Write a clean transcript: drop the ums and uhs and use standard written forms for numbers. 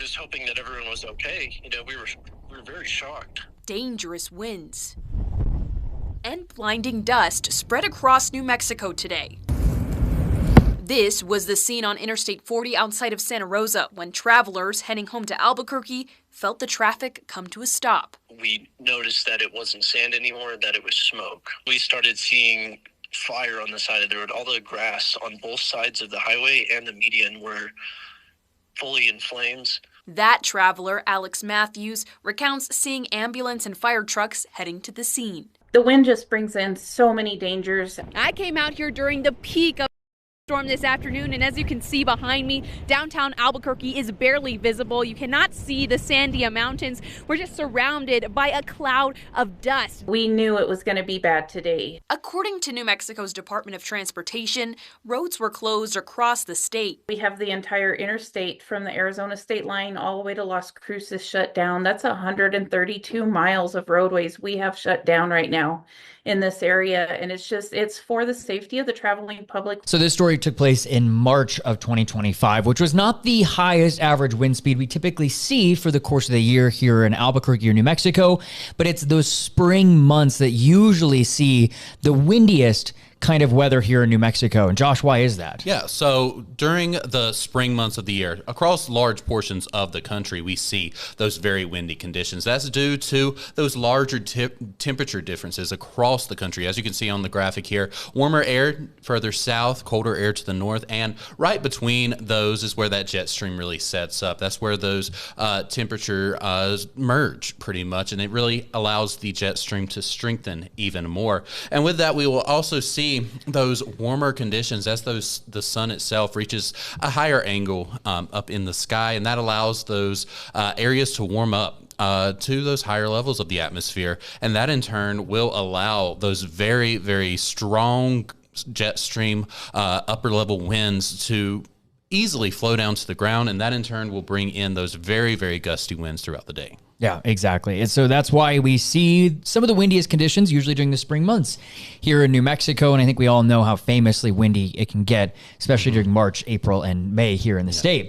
just hoping that everyone was okay. We were very shocked. Dangerous winds and blinding dust spread across New Mexico today. This was the scene on Interstate 40 outside of Santa Rosa when travelers heading home to Albuquerque felt the traffic come to a stop. We noticed that it wasn't sand anymore, that it was smoke. We started seeing fire on the side of the road. All the grass on both sides of the highway and the median were fully in flames. That traveler, Alex Matthews, recounts seeing ambulance and fire trucks heading to the scene. The wind just brings in so many dangers. I came out here during the peak of storm this afternoon, and as you can see behind me, downtown Albuquerque is barely visible. You cannot see the Sandia Mountains. We're just surrounded by a cloud of dust. We knew it was going to be bad today. According to New Mexico's Department of Transportation, roads were closed across the state. We have the entire interstate from the Arizona state line all the way to Las Cruces shut down. That's 132 miles of roadways we have shut down right now in this area, and it's for the safety of the traveling public. So this story took place in March of 2025, which was not the highest average wind speed we typically see for the course of the year here in Albuquerque or New Mexico, but it's those spring months that usually see the windiest kind of weather here in New Mexico. And Josh, why is that? Yeah, so during the spring months of the year, across large portions of the country, we see those very windy conditions. That's due to those larger temperature differences across the country. As you can see on the graphic here, warmer air further south, colder air to the north, and right between those is where that jet stream really sets up. That's where those temperature merge pretty much, and it really allows the jet stream to strengthen even more. And with that, we will also see those warmer conditions as the sun itself reaches a higher angle up in the sky, and that allows those areas to warm up to those higher levels of the atmosphere, and that in turn will allow those very, very strong jet stream upper level winds to easily flow down to the ground, and that in turn will bring in those very, very gusty winds throughout the day. Yeah, exactly. And so that's why we see some of the windiest conditions usually during the spring months here in New Mexico. And I think we all know how famously windy it can get, especially during March, April, and May here in the state.